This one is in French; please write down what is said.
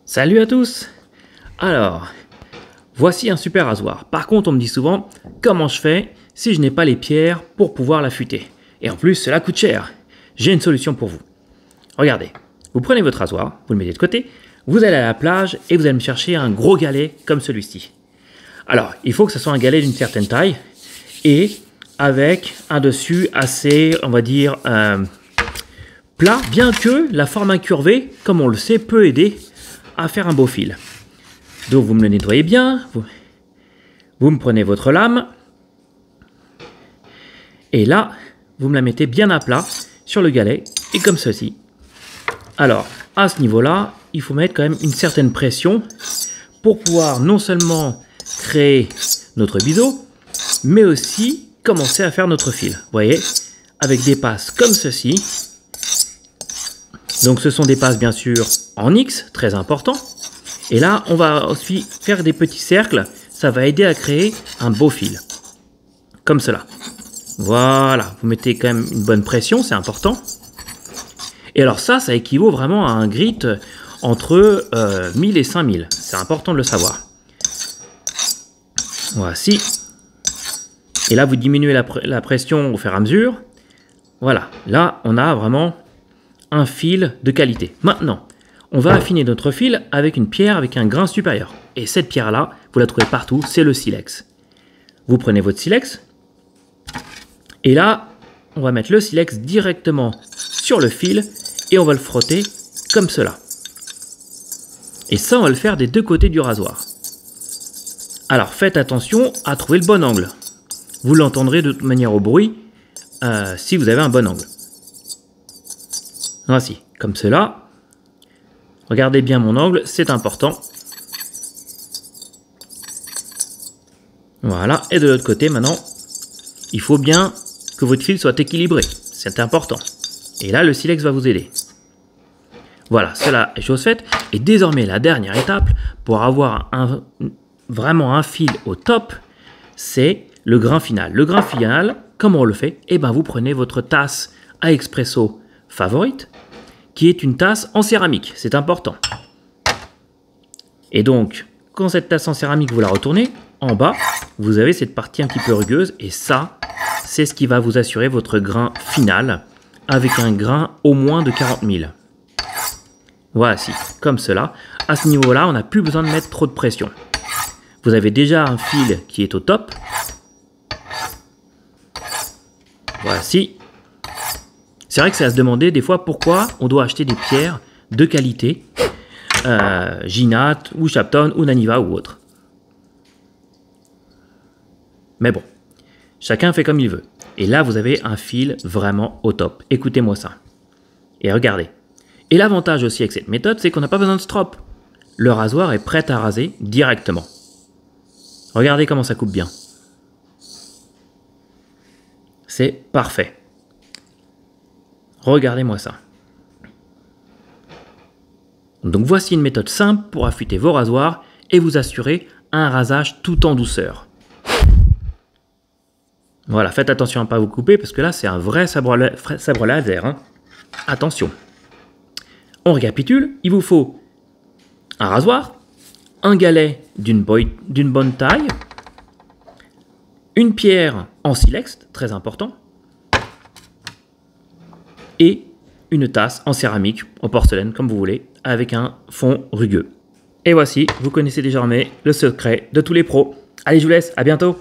Salut à tous! Alors, voici un super rasoir. Par contre, on me dit souvent, comment je fais si je n'ai pas les pierres pour pouvoir l'affûter? Et en plus, cela coûte cher. J'ai une solution pour vous. Regardez, vous prenez votre rasoir, vous le mettez de côté, vous allez à la plage et vous allez me chercher un gros galet comme celui-ci. Alors, il faut que ce soit un galet d'une certaine taille et avec un dessus assez, on va dire, plat, bien que la forme incurvée, comme on le sait, peut aider à faire un beau fil. Donc vous me le nettoyez bien, vous me prenez votre lame, et là, vous me la mettez bien à plat sur le galet, et comme ceci. Alors, à ce niveau-là, il faut mettre quand même une certaine pression pour pouvoir non seulement créer notre biseau, mais aussi commencer à faire notre fil. Vous voyez, avec des passes comme ceci. Donc ce sont des passes bien sûr en X, très important. Et là, on va aussi faire des petits cercles. Ça va aider à créer un beau fil. Comme cela. Voilà, vous mettez quand même une bonne pression, c'est important. Et alors ça équivaut vraiment à un grit entre 1000 et 5000. C'est important de le savoir. Voici. Et là, vous diminuez la pression au fur et à mesure. Voilà, là, on a vraiment un fil de qualité. Maintenant, on va affiner notre fil avec une pierre avec un grain supérieur. Et cette pierre-là, vous la trouvez partout, c'est le silex. Vous prenez votre silex, et là, on va mettre le silex directement sur le fil, et on va le frotter comme cela. Et ça, on va le faire des deux côtés du rasoir. Alors, faites attention à trouver le bon angle. Vous l'entendrez de toute manière au bruit, si vous avez un bon angle. Voici, comme cela. Regardez bien mon angle, c'est important. Voilà, et de l'autre côté maintenant, il faut bien que votre fil soit équilibré, c'est important. Et là, le silex va vous aider. Voilà, cela est chose faite. Et désormais, la dernière étape, pour avoir vraiment un fil au top, c'est le grain final. Le grain final, comment on le fait? Eh bien, vous prenez votre tasse à expresso favorite, qui est une tasse en céramique, c'est important. Et donc, quand cette tasse en céramique, vous la retournez, en bas, vous avez cette partie un petit peu rugueuse, et ça, c'est ce qui va vous assurer votre grain final, avec un grain au moins de 40 000. Voici, comme cela. À ce niveau-là, on n'a plus besoin de mettre trop de pression. Vous avez déjà un fil qui est au top. Voici. C'est vrai que c'est à se demander des fois pourquoi on doit acheter des pierres de qualité, Ginat ou Shapton ou Naniva ou autre. Mais bon, chacun fait comme il veut. Et là, vous avez un fil vraiment au top. Écoutez-moi ça. Et regardez. Et l'avantage aussi avec cette méthode, c'est qu'on n'a pas besoin de strop. Le rasoir est prêt à raser directement. Regardez comment ça coupe bien. C'est parfait. Regardez-moi ça. Donc voici une méthode simple pour affûter vos rasoirs et vous assurer un rasage tout en douceur. Voilà, faites attention à ne pas vous couper parce que là c'est un vrai sabre laser. Hein. Attention. On récapitule, il vous faut un rasoir, un galet d'une bonne taille, une pierre en silex, très important, et une tasse en céramique, en porcelaine, comme vous voulez, avec un fond rugueux. Et voici, vous connaissez désormais le secret de tous les pros. Allez, je vous laisse, à bientôt.